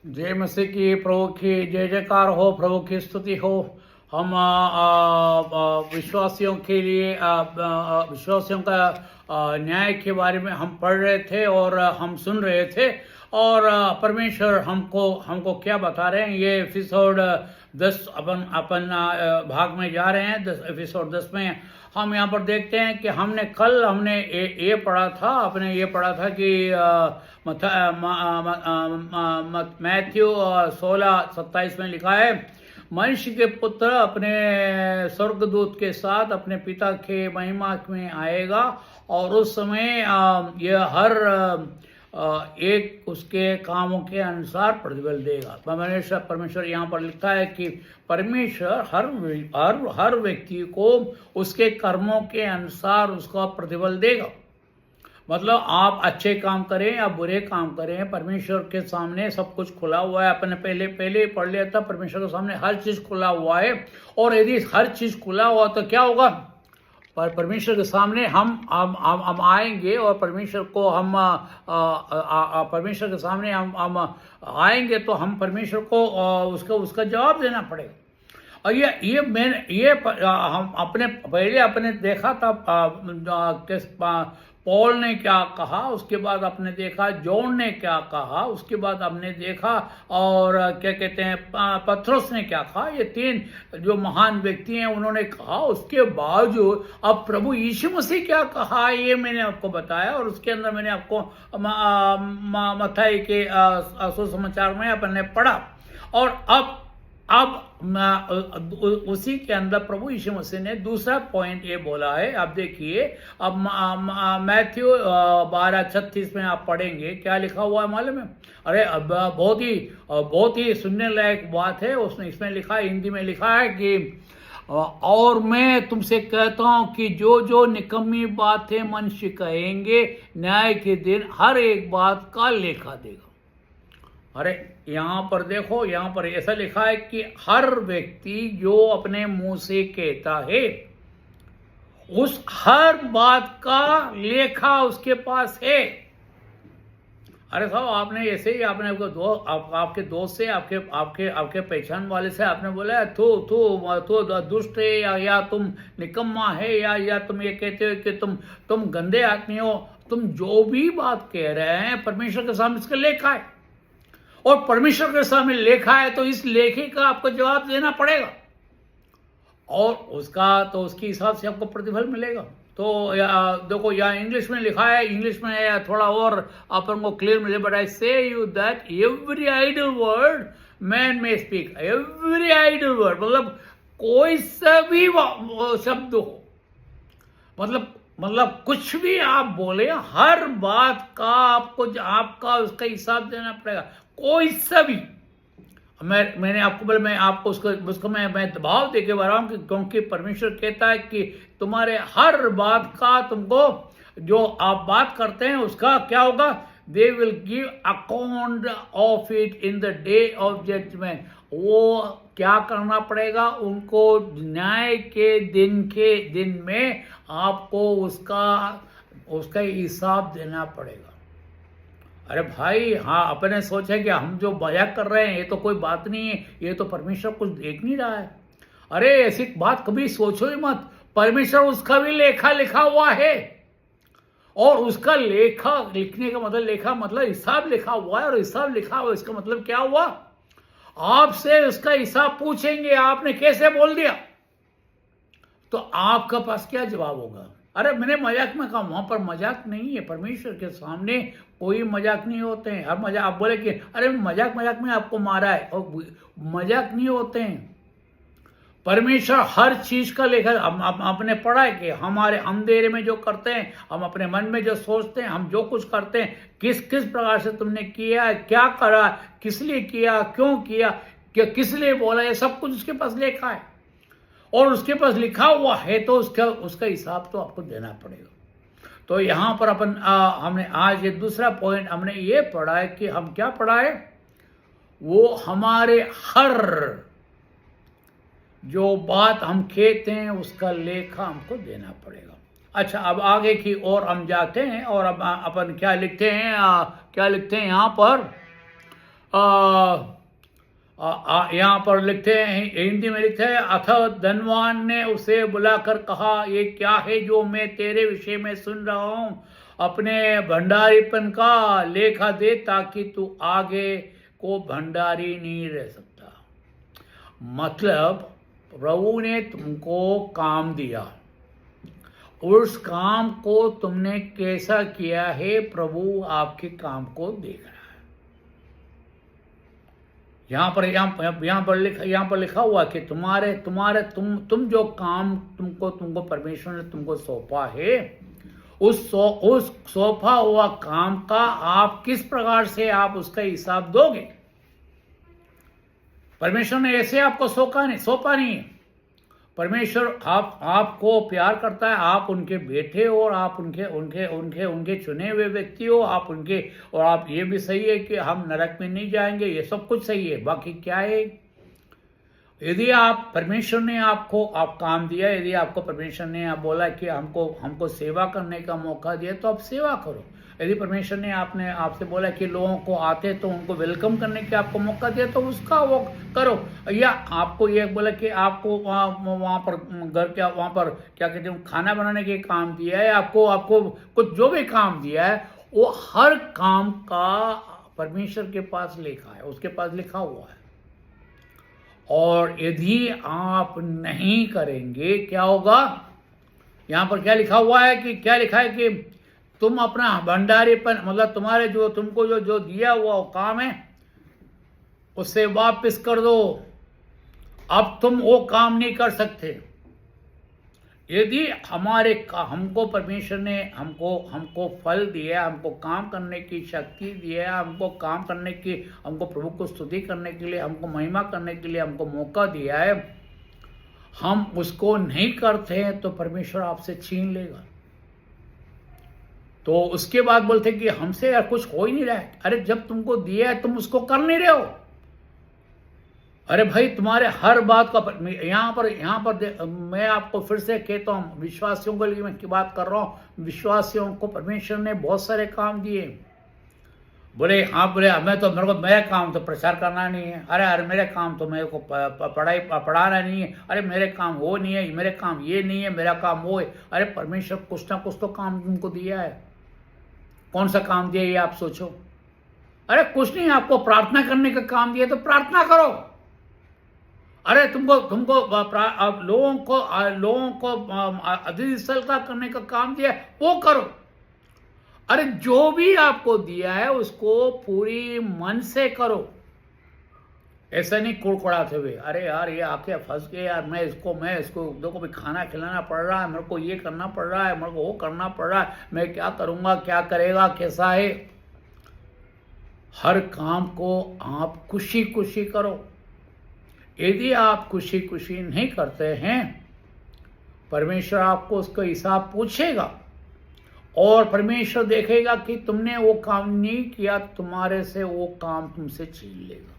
जय मसीह की, प्रभु की जय जयकार हो, प्रभु की स्तुति हो। हम विश्वासियों के लिए विश्वासियों का न्याय के बारे में हम पढ़ रहे थे और हम सुन रहे थे। और परमेश्वर हमको हमको क्या बता रहे हैं, ये एपिसोड 10 अपन अपन भाग में जा रहे हैं। एपिसोड 10 में हम यहाँ पर देखते हैं कि हमने ये पढ़ा था, आपने ये पढ़ा था कि मैथ्यू 16:27 में लिखा है, मनुष्य के पुत्र अपने स्वर्गदूत के साथ अपने पिता के महिमा में आएगा और उस समय यह हर एक उसके कामों के अनुसार प्रतिफल देगा। परमेश्वर यहाँ पर लिखा है कि परमेश्वर हर व्यक्ति को उसके कर्मों के अनुसार उसका प्रतिफल देगा। मतलब आप अच्छे काम करें या बुरे काम करें, परमेश्वर के सामने सब कुछ खुला हुआ है। अपने पहले पढ़ लिया था, परमेश्वर के सामने हर चीज खुला हुआ है। और यदि हर चीज खुला हुआ तो क्या होगा, पर परमेश्वर के सामने हम आएंगे और परमेश्वर को हम परमेश्वर के सामने हम आएंगे तो हम परमेश्वर को उसका जवाब देना पड़ेगा। और हम अपने देखा था पॉल ने क्या कहा, उसके बाद आपने देखा जॉन ने क्या कहा, उसके बाद हमने देखा और क्या कहते हैं पत्रोस ने क्या कहा। ये 3 जो महान व्यक्ति हैं उन्होंने कहा। उसके बावजूद अब प्रभु यीशु मसीह क्या कहा ये मैंने आपको बताया। और उसके अंदर मैंने आपको मत्थई के सुसमाचार में अपने पढ़ा। और अब उसी के अंदर प्रभु यीशु मसीह ने दूसरा पॉइंट ये बोला है। आप देखिए, अब मैथ्यू 12:36 में आप पढ़ेंगे, क्या लिखा हुआ है मालूम है? अरे अब बहुत ही सुनने लायक बात है। उसने इसमें लिखा है, हिंदी में लिखा है कि और मैं तुमसे कहता हूं कि जो जो निकम्मी बातें मनुष्य कहेंगे, न्याय के दिन हर एक बात का लेखा देगा। अरे यहाँ पर देखो, यहाँ पर ऐसा लिखा है कि हर व्यक्ति जो अपने मुंह से कहता है, उस हर बात का लेखा उसके पास है। अरे साहब, आपने ऐसे ही आपने आपके दोस्त से, आपके पहचान वाले से आपने बोला तो दुष्ट है या तुम निकम्मा है या तुम ये कहते हो कि तुम गंदे आदमी हो। तुम जो भी बात कह रहे हैं परमेश्वर के सामने इसका लेखा है। और परमेश्वर के सामने लेखा है तो इस लेखे का आपको जवाब देना पड़ेगा और उसके हिसाब से आपको प्रतिफल मिलेगा। तो देखो, यहाँ इंग्लिश में लिखा है, इंग्लिश में थोड़ा और अपन को क्लियर मिले, but I say you that every idle word man may speak. Every idle word मतलब कोई सा भी शब्द हो, मतलब कुछ भी आप बोले, हर बात का आपका उसका हिसाब देना पड़ेगा। कोई सा भी मैंने आपको बोला, मैं आपको उसको मैं दबाव देके बता रहा हूं क्योंकि परमेश्वर कहता है कि तुम्हारे हर बात का, तुमको जो आप बात करते हैं उसका क्या होगा, they will give account of it in the day of judgement. वो क्या करना पड़ेगा, उनको न्याय के दिन में आपको उसका हिसाब देना पड़ेगा। अरे भाई, हाँ, अपने सोचे कि हम जो मजाक कर रहे हैं ये तो कोई बात नहीं है, ये तो परमेश्वर कुछ देख नहीं रहा है। अरे ऐसी बात कभी सोचो ही मत। परमेश्वर उसका भी लेखा लिखा हुआ है और उसका लेखा लिखने का मतलब हिसाब लिखा हुआ है। और हिसाब लिखा हुआ इसका मतलब क्या हुआ, आपसे उसका हिसाब पूछेंगे, आपने कैसे बोल दिया तो आपका पास क्या जवाब होगा। अरे मैंने मजाक में कहा, वहां पर मजाक नहीं है। परमेश्वर के सामने कोई मजाक नहीं होते हैं। हर मजाक आप बोले कि अरे मजाक में आपको मारा है, और मजाक नहीं होते हैं। परमेश्वर हर चीज का लेखा आपने पढ़ा है कि हमारे अंधेरे में जो करते हैं, हम अपने मन में जो सोचते हैं, हम जो कुछ करते हैं, किस प्रकार से तुमने किया, क्या करा, किस लिए किया, क्यों किया, किस लिए बोला, ये सब कुछ उसके पास लेखा है और उसके पास लिखा हुआ है तो उसका हिसाब तो आपको देना पड़ेगा। तो यहां पर हमने आज ये दूसरा पॉइंट हमने ये पढ़ा है कि हम क्या पढ़ा है, वो हमारे हर जो बात हम कहते हैं उसका लेखा हमको देना पड़ेगा। अच्छा, अब आगे की ओर हम जाते हैं और अब अपन क्या लिखते हैं यहाँ पर, यहाँ पर लिखते हैं, हिंदी में लिखते हैं, अथ धनवान ने उसे बुलाकर कहा, ये क्या है जो मैं तेरे विषय में सुन रहा हूँ? अपने भंडारीपन का लेखा दे ताकि तू आगे को भंडारी नहीं रह सकता। मतलब प्रभु ने तुमको काम दिया, उस काम को तुमने कैसा किया है, प्रभु आपके काम को देख रहा है। यहाँ पर लिखा हुआ कि तुम जो काम तुमको परमेश्वर ने तुमको सौंपा है, उस सौंपा हुआ काम का आप किस प्रकार से आप उसका हिसाब दोगे। परमेश्वर ने ऐसे आपको सौंपा नहीं है। परमेश्वर आपको प्यार करता है, आप उनके बेटे हो और आप उनके चुने हुए व्यक्ति हो, आप उनके, और आप ये भी सही है कि हम नरक में नहीं जाएंगे, ये सब कुछ सही है। बाकी क्या है, यदि आप परमेश्वर ने आपको काम दिया, यदि आपको परमेश्वर ने आप बोला कि हमको सेवा करने का मौका दिया, तो आप सेवा करो। यदि परमेश्वर ने आपसे बोला कि लोगों को आते तो उनको वेलकम करने के आपको मौका दिया, तो उसका वो करो। या आपको ये बोला कि आपको वहाँ पर वहाँ पर क्या कहते हैं, खाना बनाने के काम दिया है, आपको कुछ जो भी काम दिया है, वो हर काम का परमेश्वर के पास लिखा है, उसके पास लिखा हुआ है। और यदि आप नहीं करेंगे, क्या होगा? यहाँ पर क्या लिखा हुआ है कि क्या लिखा है कि तुम अपना भंडारीपन, मतलब तुम्हारे तुमको जो दिया हुआ काम है, उसे वापस कर दो। अब तुम वो काम नहीं कर सकते। यदि हमको परमेश्वर ने हमको फल दिया, हमको काम करने की शक्ति दिया, हमको काम करने की, हमको प्रभु को स्तुति करने के लिए, हमको महिमा करने के लिए हमको मौका दिया है, हम उसको नहीं करते हैं तो परमेश्वर आपसे छीन लेगा। तो उसके बाद बोलते कि हमसे यार कुछ हो ही नहीं रहा है। अरे जब तुमको दिया है तुम उसको कर नहीं रहे हो। अरे भाई तुम्हारे हर बात का यहाँ पर मैं आपको फिर से कहता हूँ, विश्वासियों के लिए मैं की बात कर रहा हूँ। विश्वासियों को परमेश्वर ने बहुत सारे काम दिए। बोले मेरे को मेरा काम तो प्रचार करना नहीं है। अरे मेरे काम तो मेरे को पढ़ाना नहीं है। अरे मेरे काम वो नहीं है, मेरे काम ये नहीं है, मेरा काम वो है। अरे परमेश्वर कुछ ना कुछ तो काम तुमको दिया है। कौन सा काम दिया ये आप सोचो। अरे कुछ नहीं, आपको प्रार्थना करने का काम दिया तो प्रार्थना करो। अरे तुमको लोगों को अधिस्थलता करने का काम दिया है, वो करो। अरे जो भी आपको दिया है उसको पूरी मन से करो। ऐसा नहीं कुड़कुड़ाते हुए, अरे यार ये आके फंस गए यार, मैं इसको देखो भी खाना खिलाना पड़ रहा है, मेरे को ये करना पड़ रहा है, मेरे को वो करना पड़ रहा है, मैं क्या करूँगा, क्या करेगा, कैसा है। हर काम को आप खुशी खुशी करो। यदि आप खुशी खुशी नहीं करते हैं, परमेश्वर आपको उसका हिसाब पूछेगा और परमेश्वर देखेगा कि तुमने वो काम नहीं किया, तुम्हारे से वो काम तुमसे छीन लेगा।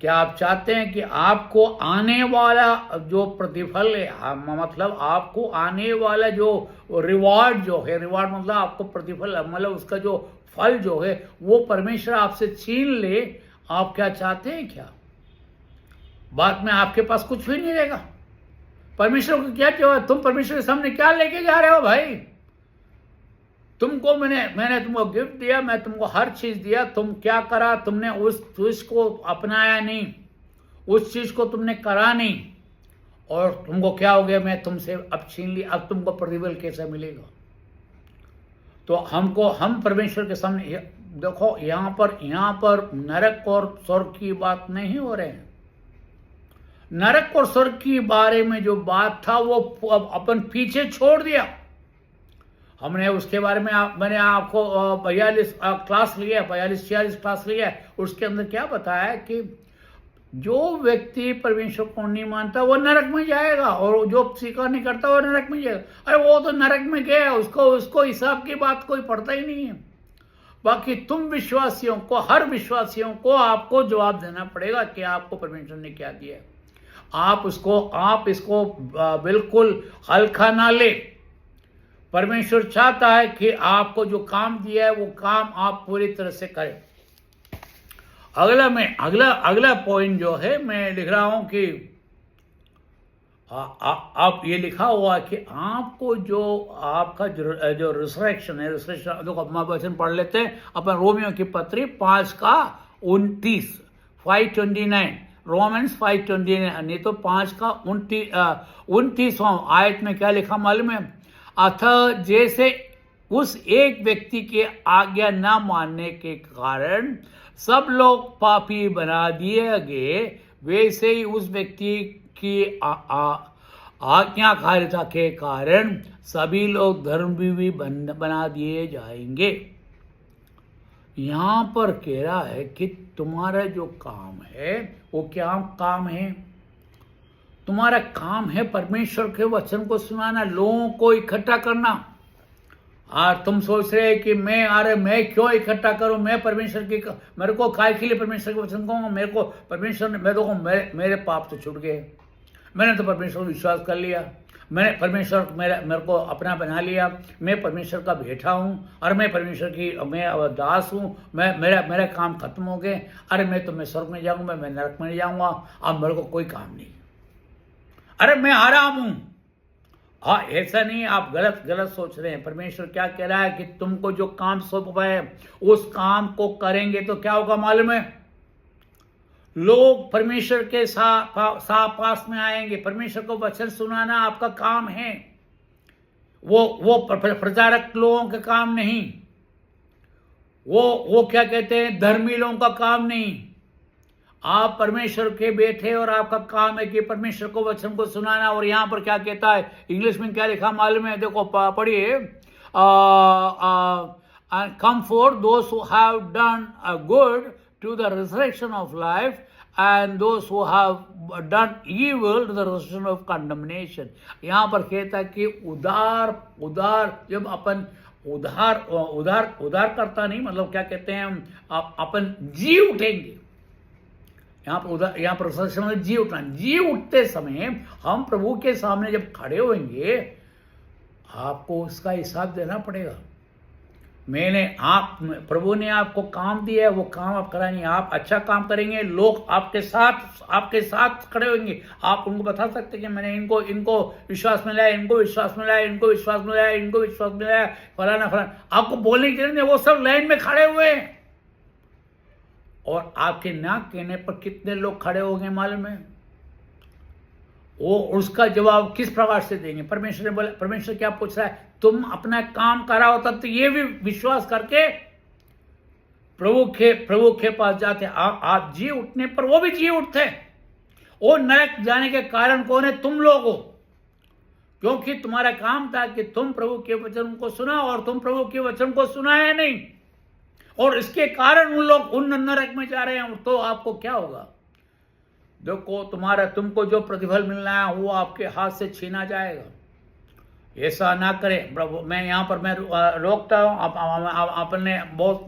क्या आप चाहते हैं कि आपको आने वाला जो प्रतिफल है, मतलब आपको आने वाला जो रिवार्ड जो है, रिवार्ड मतलब आपको प्रतिफल, मतलब उसका जो फल जो है वो परमेश्वर आपसे छीन ले? आप क्या चाहते हैं? क्या बाद में आपके पास कुछ भी नहीं रहेगा? परमेश्वर को क्या चाहिए? तुम परमेश्वर के सामने क्या लेके जा रहे हो भाई? तुमको मैंने तुमको गिफ्ट दिया, मैं तुमको हर चीज दिया, तुम क्या करा? तुमने उस चीज को अपनाया नहीं, उस चीज को तुमने करा नहीं, और तुमको क्या हो गया? मैं तुमसे अब छीन ली, अब तुमको प्रतिफल कैसे मिलेगा? तो हम परमेश्वर के सामने देखो, यहाँ पर नरक और स्वर्ग की बात नहीं हो रहे हैं। नरक और स्वर्ग के बारे में जो बात था वो अपन पीछे छोड़ दिया हमने। उसके बारे में मैंने आपको 42 क्लास लिया, 46 क्लास लिया। उसके अंदर क्या बताया कि जो व्यक्ति परमेश्वर को नहीं मानता वो नरक में जाएगा, और जो स्वीकार नहीं करता वो नरक में जाएगा। अरे वो तो नरक में गया, उसको हिसाब की बात कोई पड़ता ही नहीं है। बाकी तुम विश्वासियों को, हर विश्वासियों को आपको जवाब देना पड़ेगा कि आपको परमेश्वर ने क्या दिया है। आप इसको बिल्कुल हल्का ना ले। परमेश्वर चाहता है कि आपको जो काम दिया है वो काम आप पूरी तरह से करें। अगला पॉइंट जो है मैं लिख रहा हूं कि आप ये लिखा हुआ कि आपको जो आपका जो रिसरेक्शन है, रिसरेक्शन देखो हम वचन पढ़ लेते हैं अपन रोमियो की पत्री 5:29 5:29 रोमन्स 5:29 नहीं तो 5:29 आयत में क्या लिखा मालूम है? अतः जैसे उस एक व्यक्ति के आज्ञा न मानने के कारण सब लोग पापी बना दिए गए, वैसे ही उस व्यक्ति की आज्ञाकारिता के कारण सभी लोग धर्मी बना दिए जाएंगे। यहां पर कह रहा है कि तुम्हारा जो काम है वो क्या काम है? तुम्हारा काम है परमेश्वर के वचन को सुनाना, लोगों को इकट्ठा करना। और तुम सोच रहे कि मैं क्यों इकट्ठा करूं? मैं परमेश्वर की मेरे को काय के लिए परमेश्वर के वचन कहूंगा? मेरे को परमेश्वर ने मेरे पाप तो छूट गए, मैंने तो परमेश्वर को विश्वास कर लिया, मैंने परमेश्वर मेरे को अपना बना लिया, मैं परमेश्वर का बेटा हूं और मैं परमेश्वर की मैं दास हूं, मेरा काम खत्म हो गए। अरे मैं स्वर्ग में जाऊंगा, मैं नरक में जाऊंगा, अब मेरे को कोई काम नहीं। अरे मैं आराम हूं। हाँ, ऐसा नहीं, आप गलत सोच रहे हैं। परमेश्वर क्या कह रहा है कि तुमको जो काम सौंपा है उस काम को करेंगे तो क्या होगा मालूम है? लोग परमेश्वर के पास में आएंगे। परमेश्वर को वचन सुनाना आपका काम है, वो प्रचारक लोगों का काम नहीं, वो क्या कहते हैं धर्मी लोगों का काम नहीं। आप परमेश्वर के बेटे और आपका काम है कि परमेश्वर को वचन को सुनाना। और यहां पर क्या कहता है, इंग्लिश में क्या लिखा मालूम है? देखो पढ़िए, come forth those who have done good to the resurrection of life and those who have done evil to the resurrection of condemnation। यहाँ पर कहता है कि उदार जब अपन उदार करता नहीं, मतलब क्या कहते हैं, अपन जी उठेंगे। यहाँ पर रिसरेक्शन में जी उठना, जी उठते समय हम प्रभु के सामने जब खड़े होंगे, आपको उसका हिसाब देना पड़ेगा। प्रभु ने आपको काम दिया है, वो काम आप कराएंगे। आप अच्छा काम करेंगे, लोग आपके साथ खड़े होंगे। आप उनको बता सकते हैं कि मैंने इनको विश्वास में लाया, इनको विश्वास में लाया, इनको विश्वास में लाया, इनको विश्वास में लाया, फलाना। आपको बोलने के लिए वो सब लाइन में खड़े हुए हैं। और आपके ना कहने पर कितने लोग खड़े हो गए मालूम है? वो उसका जवाब किस प्रकार से देंगे? परमेश्वर ने बोला, परमेश्वर क्या पूछ रहा है? तुम अपना काम कराओ, तब तो ये भी विश्वास करके प्रभु के पास जाते। आप जी उठने पर वो भी जी उठते। वो नरक जाने के कारण कौन है? तुम लोग हो, क्योंकि तुम्हारा काम था कि तुम प्रभु के वचन को सुना और तुम प्रभु के वचन को सुनाया नहीं, और इसके कारण उन लोग उन नरक में जा रहे हैं। तो आपको क्या होगा? देखो, तुमको जो प्रतिफल मिलना है वो आपके हाथ से छीना जाएगा। ऐसा ना करें। प्रभु, मैं यहाँ पर मैं रोकता हूँ। आपने बहुत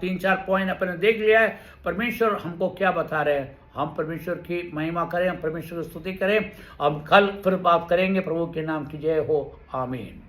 3-4 पॉइंट अपने देख लिया है। परमेश्वर हमको क्या बता रहे हैं? हम परमेश्वर की महिमा करें, हम परमेश्वर की स्तुति करें। अब कल फिर बात करेंगे। प्रभु के नाम की जय हो। आमीन।